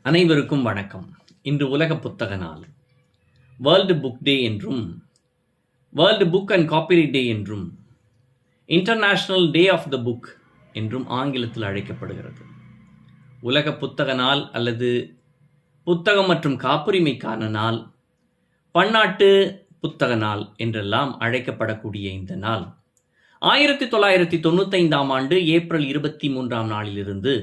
அனைவருக்கும் வணக்கம். இன்று உலக புத்தக நாள். வேர்ல்டு புக் டே என்றும், world book and copyright day என்றும், international day of the book என்றும் ஆங்கிலத்தில் அழைக்கப்படுகிறது. உலக புத்தக நாள் அல்லது புத்தகம் மற்றும் காப்புரிமைக்கான நாள், பன்னாட்டு புத்தக நாள் என்றெல்லாம் அழைக்கப்படக்கூடிய இந்த நாள் 1995ஆம் ஆண்டு ஏப்ரல் 23ஆம் நாளிலிருந்து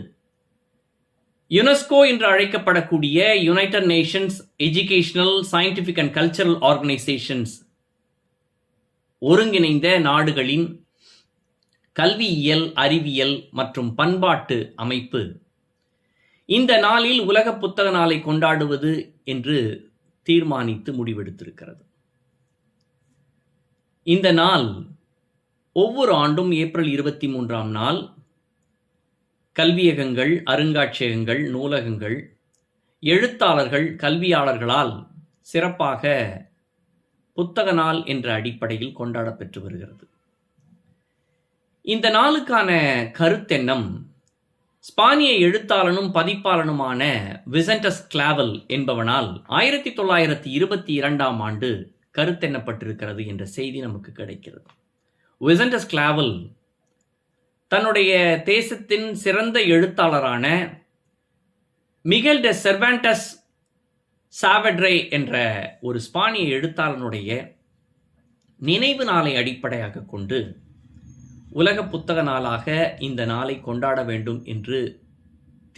யுனெஸ்கோ என்று அழைக்கப்படக்கூடிய United Nations educational, scientific and cultural organisations ஒருங்கிணைந்த நாடுகளின் கல்வியியல், அறிவியல் மற்றும் பண்பாட்டு அமைப்பு இந்த நாளில் உலக புத்தக நாளை கொண்டாடுவது என்று தீர்மானித்து முடிவெடுத்திருக்கிறது. இந்த நாள் ஒவ்வொரு ஆண்டும் ஏப்ரல் 23ஆம் நாள் கல்வியகங்கள், அருங்காட்சியகங்கள், நூலகங்கள், எழுத்தாளர்கள், கல்வியாளர்களால் சிறப்பாக புத்தக நாள் என்ற அடிப்படையில் கொண்டாடப்பெற்று வருகிறது. இந்த நாளுக்கான கருத்தெண்ணம் ஸ்பானிய எழுத்தாளனும் பதிப்பாளனுமான விசென்டஸ் கிளாவல் என்பவனால் 1922ஆம் ஆண்டு கருத்தெண்ணப்பட்டிருக்கிறது என்ற செய்தி நமக்கு கிடைக்கிறது. விசென்டஸ் கிளாவல் தன்னுடைய தேசத்தின் சிறந்த எழுத்தாளரான மிகெல் டெ செர்வான்டஸ் சாவட்ரே என்ற ஒரு ஸ்பானிய எழுத்தாளனுடைய நினைவு நாளை அடிப்படையாக கொண்டு உலக புத்தக நாளாக இந்த நாளை கொண்டாட வேண்டும் என்று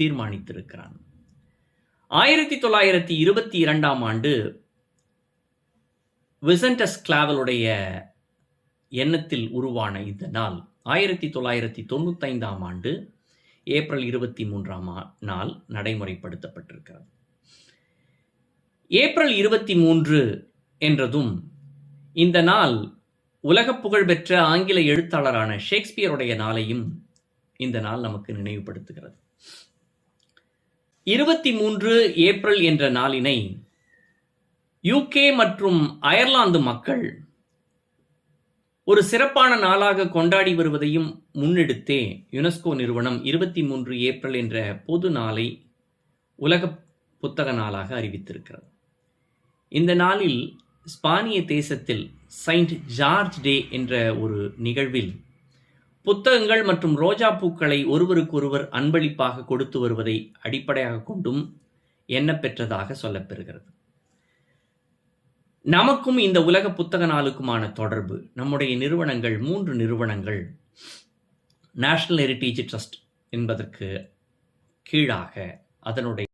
தீர்மானித்திருக்கிறான். 1922ஆம் ஆண்டு விசென்டஸ் கிளாவலுடைய எண்ணத்தில் உருவான இந்த நாள் 1995ஆம் ஆண்டு ஏப்ரல் 23ஆம் நாள் நடைமுறைப்படுத்தப்பட்டிருக்கிறது. ஏப்ரல் 23 என்றதும் இந்த நாள் உலக புகழ்பெற்ற ஆங்கில எழுத்தாளரான ஷேக்ஸ்பியருடைய நாளையும் இந்த நாள் நமக்கு நினைவுபடுத்துகிறது. 23 ஏப்ரல் என்ற நாளினை யூகே மற்றும் அயர்லாந்து மக்கள் ஒரு சிறப்பான நாளாக கொண்டாடி வருவதையும் முன்னெடுத்தே யுனெஸ்கோ நிறுவனம் 23 ஏப்ரல் என்ற பொது நாளை உலக புத்தக நாளாக அறிவித்திருக்கிறது. இந்த நாளில் ஸ்பானிய தேசத்தில் செயின்ட் ஜார்ஜ் டே என்ற ஒரு நிகழ்வில் புத்தகங்கள் மற்றும் ரோஜா பூக்களை ஒருவருக்கொருவர் அன்பளிப்பாக கொடுத்து வருவதை அடிப்படையாக கொண்டும் எண்ணப்பெற்றதாக சொல்லப்பெறுகிறது. நமக்கும் இந்த உலக புத்தக நாளுக்குமான தொடர்பு, நம்முடைய நிறுவனங்கள் 3 நிறுவனங்கள் நேஷனல் ஹெரிட்டேஜ் ட்ரஸ்ட் என்பதற்கு கீழாக அதனுடைய